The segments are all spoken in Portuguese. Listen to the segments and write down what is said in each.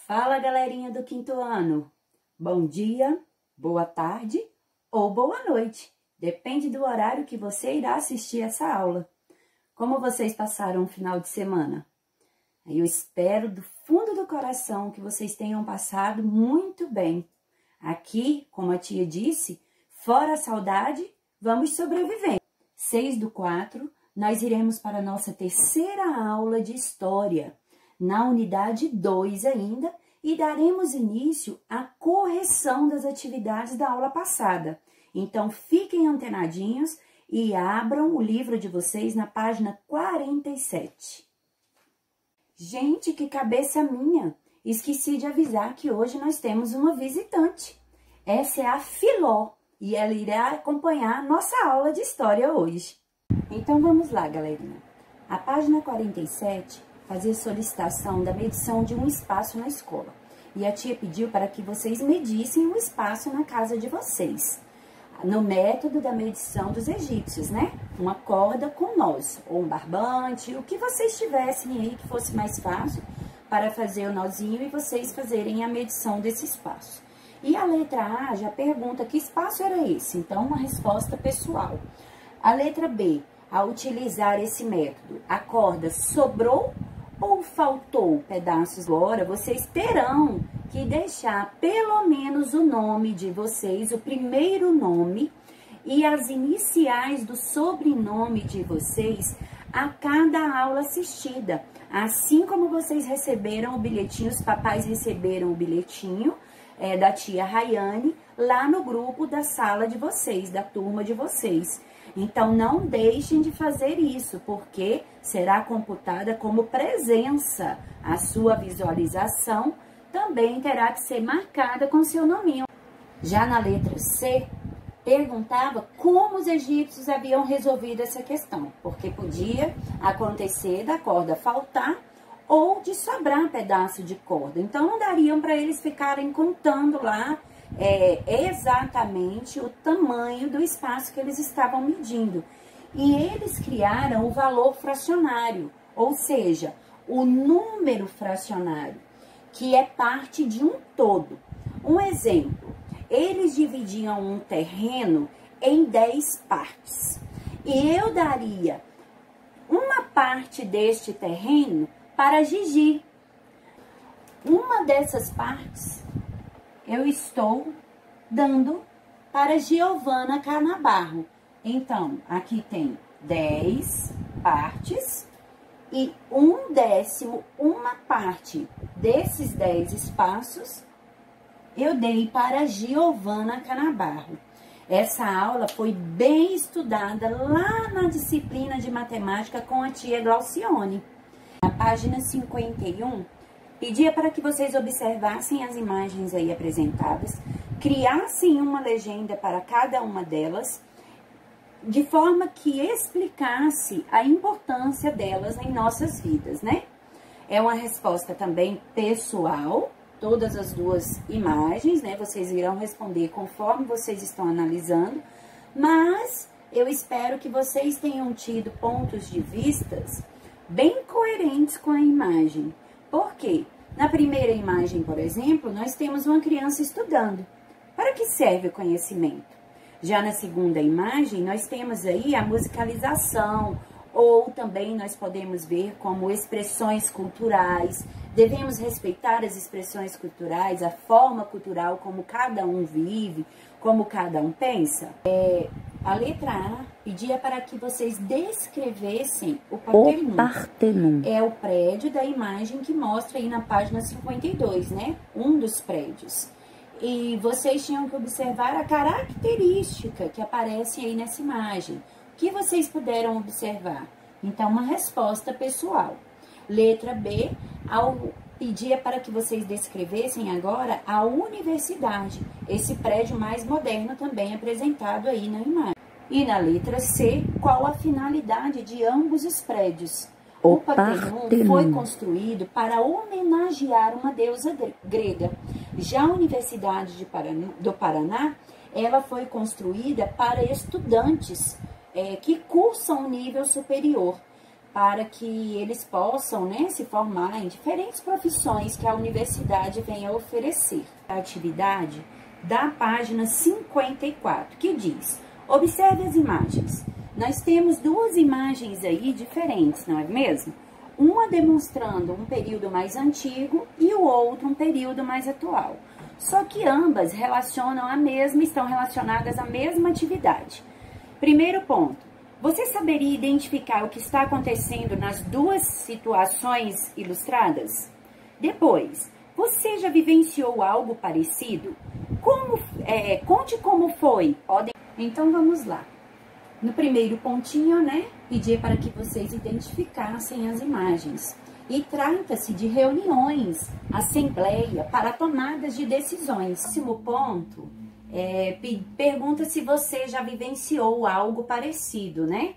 Fala, galerinha do quinto ano! Bom dia, boa tarde ou boa noite. Depende do horário que você irá assistir essa aula. Como vocês passaram o final de semana? Eu espero do fundo do coração que vocês tenham passado muito bem. Aqui, como a tia disse, fora a saudade, vamos sobrevivendo. 6/4, nós iremos para a nossa terceira aula de História, na unidade 2 ainda, e daremos início à correção das atividades da aula passada. Então, fiquem antenadinhos e abram o livro de vocês na página 47. Gente, que cabeça minha! Esqueci de avisar que hoje nós temos uma visitante. Essa é a Filó e ela irá acompanhar a nossa aula de História hoje. Então, vamos lá, galerinha. A página 47... fazer solicitação da medição de um espaço na escola. E a tia pediu para que vocês medissem o espaço na casa de vocês. No método da medição dos egípcios, né? Uma corda com nós, ou um barbante, o que vocês tivessem aí que fosse mais fácil para fazer o nozinho e vocês fazerem a medição desse espaço. E a letra A já pergunta que espaço era esse, então uma resposta pessoal. A letra B, ao utilizar esse método, a corda sobrou ou faltou pedaços? Agora, vocês terão que deixar pelo menos o nome de vocês, o primeiro nome e as iniciais do sobrenome de vocês a cada aula assistida. Assim como vocês receberam o bilhetinho, os papais receberam o bilhetinho da tia Rayane lá no grupo da sala de vocês, da turma de vocês. Então, não deixem de fazer isso, porque será computada como presença. A sua visualização também terá que ser marcada com seu nominho. Já na letra C, perguntava como os egípcios haviam resolvido essa questão, porque podia acontecer da corda faltar ou de sobrar pedaço de corda. Então, não dariam para eles ficarem contando lá exatamente o tamanho do espaço que eles estavam medindo. E eles criaram o valor fracionário, ou seja, o número fracionário, que é parte de um todo. Um exemplo, eles dividiam um terreno em 10 partes. E eu daria uma parte deste terreno para Gigi. Uma dessas partes eu estou dando para Giovana Canabarro. Então, aqui tem 10 partes e 1/10, uma parte desses 10 espaços, eu dei para Giovana Canabarro. Essa aula foi bem estudada lá na disciplina de matemática com a tia Glaucione. Na página 51, pedia para que vocês observassem as imagens aí apresentadas, criassem uma legenda para cada uma delas, de forma que explicasse a importância delas em nossas vidas, né? É uma resposta também pessoal, todas as duas imagens, né? Vocês irão responder conforme vocês estão analisando, mas eu espero que vocês tenham tido pontos de vistas bem coerentes com a imagem. Por quê? Na primeira imagem, por exemplo, nós temos uma criança estudando. Para que serve o conhecimento? Já na segunda imagem, nós temos aí a musicalização, ou também nós podemos ver como expressões culturais. Devemos respeitar as expressões culturais, a forma cultural, como cada um vive, como cada um pensa. A letra A pedia para que vocês descrevessem o Partenon. É o prédio da imagem que mostra aí na página 52, né? Um dos prédios. E vocês tinham que observar a característica que aparece aí nessa imagem. O que vocês puderam observar? Então, uma resposta pessoal. Letra B, pedia para que vocês descrevessem agora a universidade, esse prédio mais moderno também apresentado aí na imagem. E na letra C, qual a finalidade de ambos os prédios? O Partenon foi construído para homenagear uma deusa grega. Já a Universidade do Paraná, ela foi construída para estudantes que cursam nível superior. para que eles possam, né, se formar em diferentes profissões que a universidade vem a oferecer. A atividade da página 54, que diz: observe as imagens. Nós temos duas imagens aí diferentes, não é mesmo? Uma demonstrando um período mais antigo e o outro um período mais atual. Só que ambas estão relacionadas à mesma atividade. Primeiro ponto: você saberia identificar o que está acontecendo nas duas situações ilustradas? Depois, você já vivenciou algo parecido? Conte como foi. Então vamos lá. No primeiro pontinho, né, pedi para que vocês identificassem as imagens. E trata-se de reuniões, assembleia, para tomadas de decisões. O próximo ponto pergunta se você já vivenciou algo parecido, né?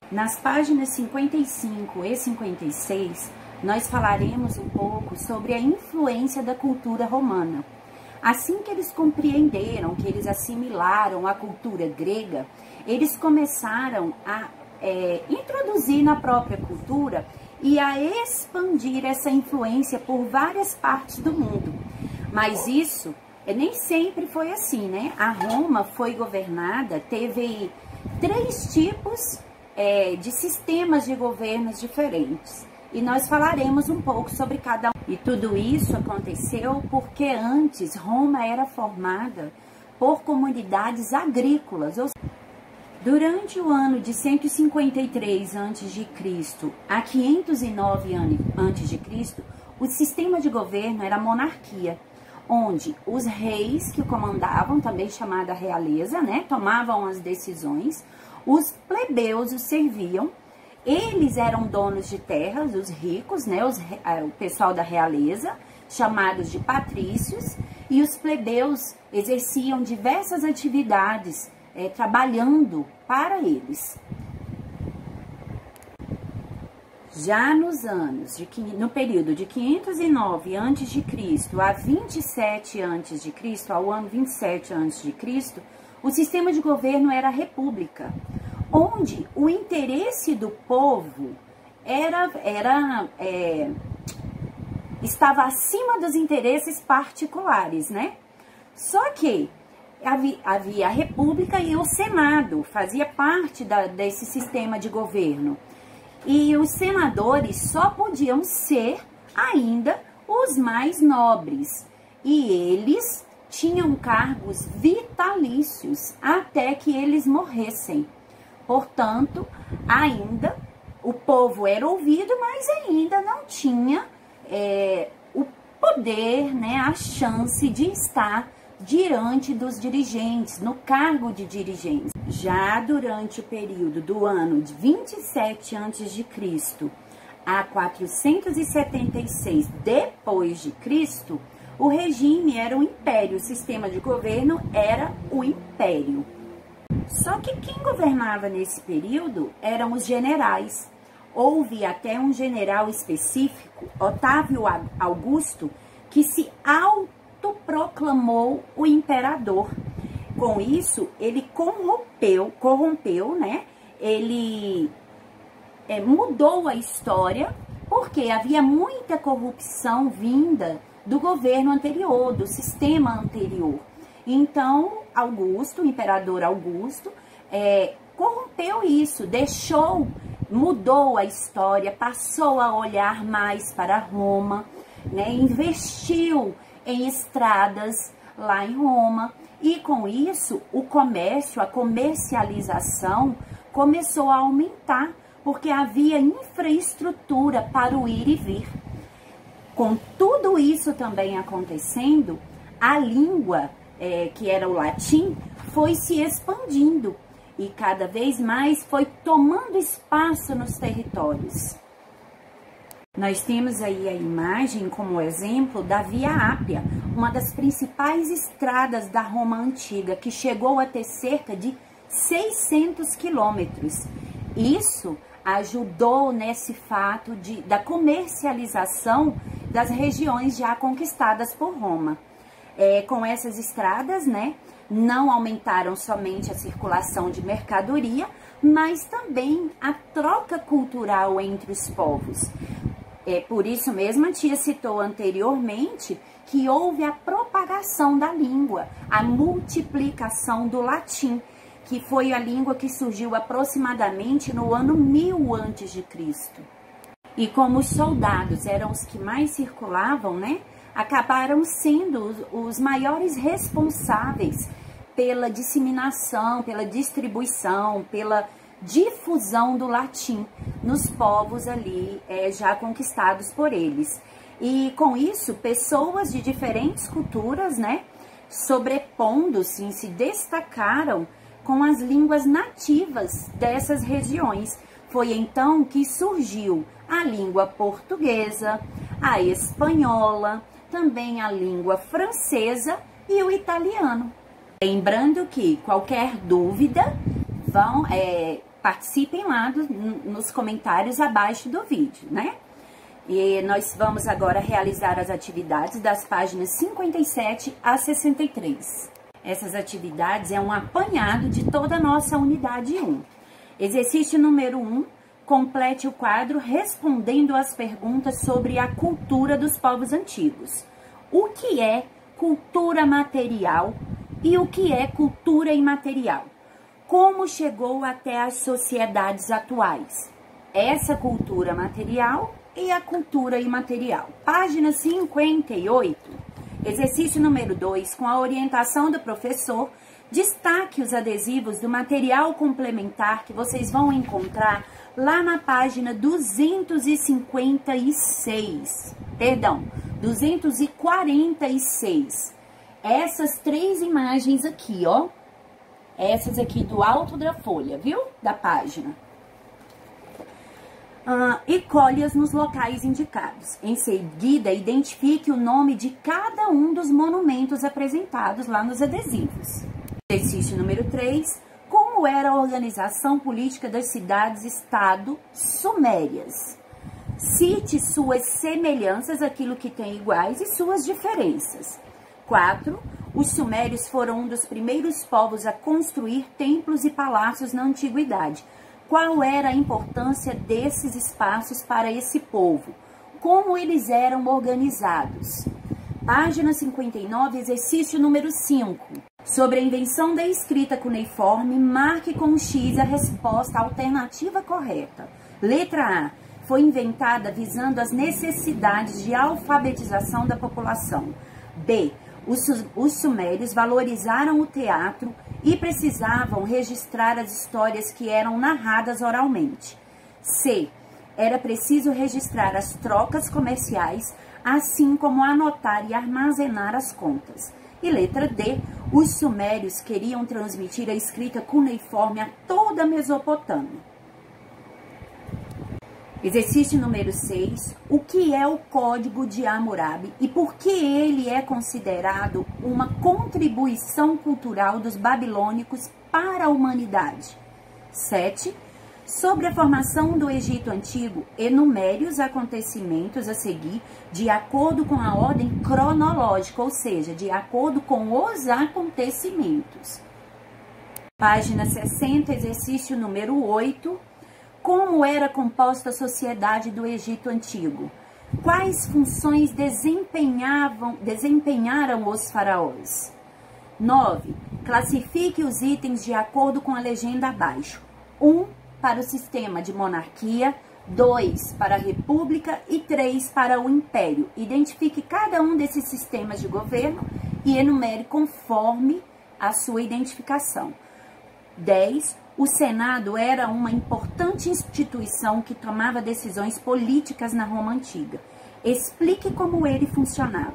Nas páginas 55 e 56, nós falaremos um pouco sobre a influência da cultura romana. Assim que eles compreenderam, que eles assimilaram a cultura grega, eles começaram a introduzir na própria cultura e a expandir essa influência por várias partes do mundo. Mas isso nem sempre foi assim, né? A Roma foi governada, teve 3 tipos de sistemas de governos diferentes. E nós falaremos um pouco sobre cada um. E tudo isso aconteceu porque antes Roma era formada por comunidades agrícolas. Durante o ano de 153 a.C. a 509 a.C., o sistema de governo era a monarquia, onde os reis que o comandavam, também chamada realeza, né, tomavam as decisões, os plebeus os serviam, eles eram donos de terras, os ricos, né, o pessoal da realeza, chamados de patrícios, e os plebeus exerciam diversas atividades, trabalhando para eles. Já no período de 509 a.C. a 27 a.C., ao ano 27 a.C., o sistema de governo era a república, onde o interesse do povo estava acima dos interesses particulares, né? Só que havia a república e o senado, fazia parte desse sistema de governo. E os senadores só podiam ser ainda os mais nobres. E eles tinham cargos vitalícios até que eles morressem. Portanto, ainda o povo era ouvido, mas ainda não tinha o poder, né, a chance de estar diante dos dirigentes, no cargo de dirigentes. Já durante o período do ano de 27 a.C. a 476 depois de Cristo, o regime era o império, o sistema de governo era o império. Só que quem governava nesse período eram os generais. Houve até um general específico, Otávio Augusto, que se autoproclamou o imperador. Com isso, ele corrompeu, né? Ele mudou a história, porque havia muita corrupção vinda do governo anterior, do sistema anterior. Então, o imperador Augusto, corrompeu isso, mudou a história, passou a olhar mais para Roma, né? Investiu em estradas lá em Roma, e com isso o comércio, a comercialização começou a aumentar, porque havia infraestrutura para o ir e vir. Com tudo isso também acontecendo, a língua, que era o latim, foi se expandindo e cada vez mais foi tomando espaço nos territórios. Nós temos aí a imagem como exemplo da Via Ápia, uma das principais estradas da Roma Antiga, que chegou a ter cerca de 600 quilômetros. Isso ajudou nesse fato da comercialização das regiões já conquistadas por Roma. com essas estradas, né, não aumentaram somente a circulação de mercadoria, mas também a troca cultural entre os povos. Por isso mesmo, a tia citou anteriormente que houve a propagação da língua, a multiplicação do latim, que foi a língua que surgiu aproximadamente no ano 1000 a.C. E como os soldados eram os que mais circulavam, né, acabaram sendo os maiores responsáveis pela disseminação, pela distribuição, pela difusão do latim nos povos ali já conquistados por eles. E com isso, pessoas de diferentes culturas, né, sobrepondo-se, se destacaram com as línguas nativas dessas regiões. Foi então que surgiu a língua portuguesa, a espanhola, também a língua francesa e o italiano. Lembrando que qualquer dúvida, participem lá nos comentários abaixo do vídeo, né? E nós vamos agora realizar as atividades das páginas 57 a 63. Essas atividades é um apanhado de toda a nossa unidade 1. Exercício número 1, complete o quadro respondendo às perguntas sobre a cultura dos povos antigos. O que é cultura material e o que é cultura imaterial? Como chegou até as sociedades atuais? Essa cultura material e a cultura imaterial. Página 58, exercício número 2, com a orientação do professor, destaque os adesivos do material complementar que vocês vão encontrar lá na página 246. 246. Essas 3 imagens aqui, ó. Essas aqui do alto da folha, viu? Da página. E colhe-as nos locais indicados. Em seguida, identifique o nome de cada um dos monumentos apresentados lá nos adesivos. Exercício número 3. Como era a organização política das cidades-estado sumérias? Cite suas semelhanças, aquilo que tem iguais, e suas diferenças. 4. Os sumérios foram um dos primeiros povos a construir templos e palácios na antiguidade. Qual era a importância desses espaços para esse povo? Como eles eram organizados? Página 59, exercício número 5. Sobre a invenção da escrita cuneiforme, marque com X a resposta alternativa correta. Letra A. Foi inventada visando as necessidades de alfabetização da população. B. Os sumérios valorizaram o teatro e precisavam registrar as histórias que eram narradas oralmente. C. Era preciso registrar as trocas comerciais, assim como anotar e armazenar as contas. E letra D. Os sumérios queriam transmitir a escrita cuneiforme a toda a Mesopotâmia. Exercício número 6. O que é o Código de Hammurabi e por que ele é considerado uma contribuição cultural dos babilônicos para a humanidade? 7. Sobre a formação do Egito Antigo, enumere os acontecimentos a seguir de acordo com a ordem cronológica, ou seja, de acordo com os acontecimentos. Página 60, exercício número 8. Como era composta a sociedade do Egito Antigo? Quais funções desempenharam os faraós? 9. Classifique os itens de acordo com a legenda abaixo. 1 para o sistema de monarquia, 2 para a república e 3 para o império. Identifique cada um desses sistemas de governo e enumere conforme a sua identificação. 10. O Senado era uma importante instituição que tomava decisões políticas na Roma Antiga. Explique como ele funcionava.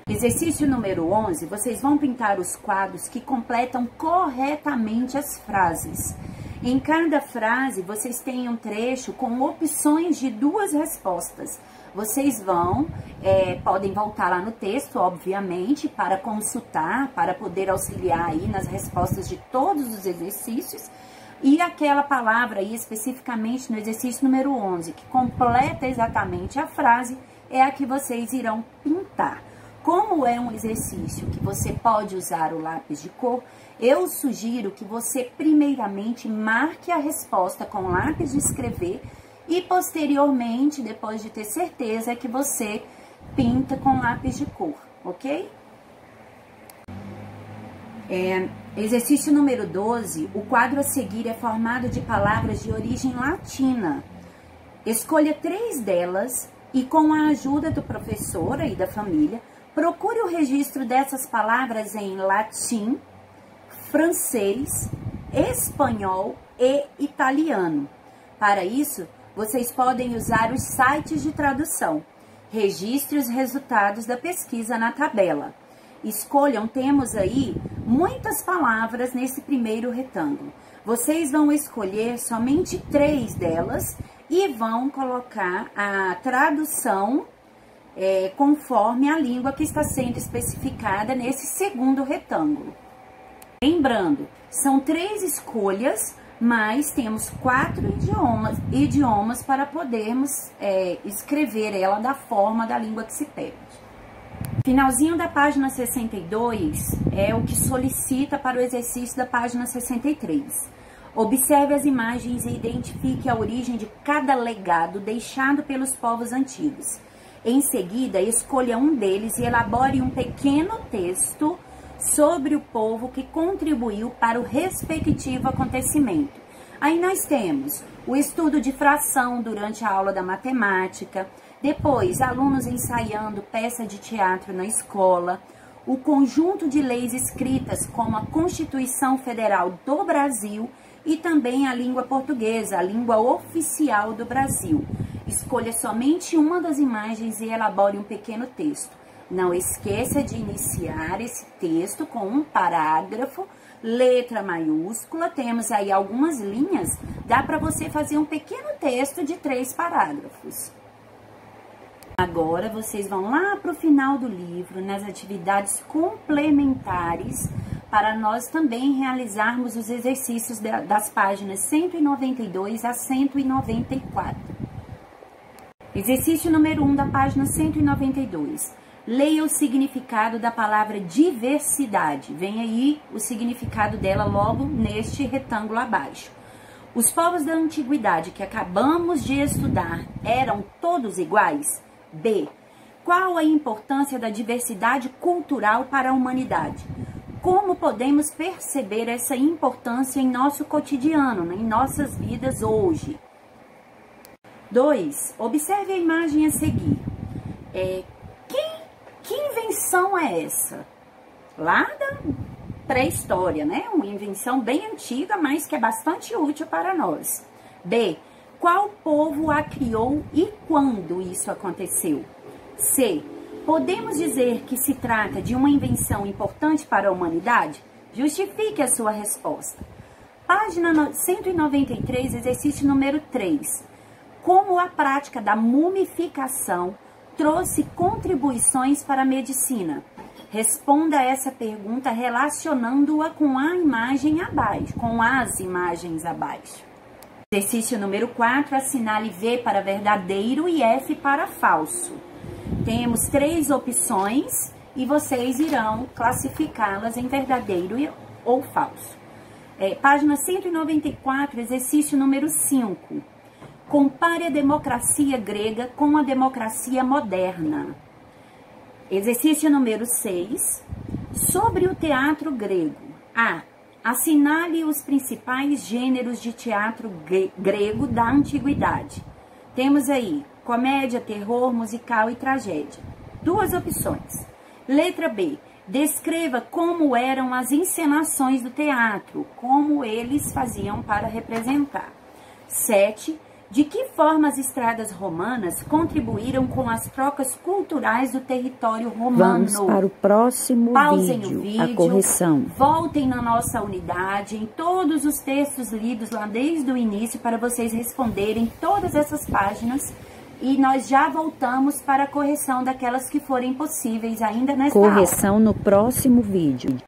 Exercício número 11, vocês vão pintar os quadros que completam corretamente as frases. Em cada frase, vocês têm um trecho com opções de 2 respostas. Vocês podem voltar lá no texto, obviamente, para consultar, para poder auxiliar aí nas respostas de todos os exercícios. E aquela palavra aí, especificamente no exercício número 11, que completa exatamente a frase, é a que vocês irão pintar. Como é um exercício que você pode usar o lápis de cor, eu sugiro que você primeiramente marque a resposta com lápis de escrever e posteriormente, depois de ter certeza, que você pinta com lápis de cor, ok? Exercício número 12, o quadro a seguir é formado de palavras de origem latina. Escolha 3 delas e, com a ajuda do professor e da família, procure o registro dessas palavras em latim, francês, espanhol e italiano. Para isso, vocês podem usar os sites de tradução. Registre os resultados da pesquisa na tabela. Escolham, temos aí muitas palavras nesse primeiro retângulo. Vocês vão escolher somente 3 delas e vão colocar a tradução conforme a língua que está sendo especificada nesse segundo retângulo. Lembrando, são 3 escolhas, mas temos 4 idiomas para podermos escrever ela da forma da língua que se pede. Finalzinho da página 62 é o que solicita para o exercício da página 63. Observe as imagens e identifique a origem de cada legado deixado pelos povos antigos. Em seguida, escolha um deles e elabore um pequeno texto sobre o povo que contribuiu para o respectivo acontecimento. Aí nós temos o estudo de fração durante a aula da matemática, depois alunos ensaiando peça de teatro na escola, o conjunto de leis escritas como a Constituição Federal do Brasil e também a língua portuguesa, a língua oficial do Brasil. Escolha somente uma das imagens e elabore um pequeno texto. Não esqueça de iniciar esse texto com um parágrafo, letra maiúscula, temos aí algumas linhas, dá para você fazer um pequeno texto de 3 parágrafos. Agora, vocês vão lá para o final do livro, nas atividades complementares, para nós também realizarmos os exercícios das páginas 192 a 194. Exercício número 1 da página 192. Leia o significado da palavra diversidade. Vem aí o significado dela logo neste retângulo abaixo. Os povos da antiguidade que acabamos de estudar eram todos iguais? B. Qual a importância da diversidade cultural para a humanidade? Como podemos perceber essa importância em nosso cotidiano, em nossas vidas hoje? 2. Observe a imagem a seguir. Que invenção é essa? Lá da pré-história, né? Uma invenção bem antiga, mas que é bastante útil para nós. B. Qual povo a criou e quando isso aconteceu? C. Podemos dizer que se trata de uma invenção importante para a humanidade? Justifique a sua resposta. Página 193, exercício número 3. Como a prática da mumificação trouxe contribuições para a medicina? Responda a essa pergunta relacionando-a com a imagem abaixo, com as imagens abaixo. Exercício número 4, assinale V para verdadeiro e F para falso. Temos 3 opções e vocês irão classificá-las em verdadeiro ou falso. Página 194, exercício número 5. Compare a democracia grega com a democracia moderna. Exercício número 6. Sobre o teatro grego. A. Assinale os principais gêneros de teatro grego da antiguidade. Temos aí comédia, terror, musical e tragédia. 2 opções. Letra B. Descreva como eram as encenações do teatro, como eles faziam para representar. 7. De que forma as estradas romanas contribuíram com as trocas culturais do território romano? Vamos para o próximo vídeo, a correção. Voltem na nossa unidade, em todos os textos lidos lá desde o início, para vocês responderem todas essas páginas. E nós já voltamos para a correção daquelas que forem possíveis ainda nesta aula. Correção no próximo vídeo.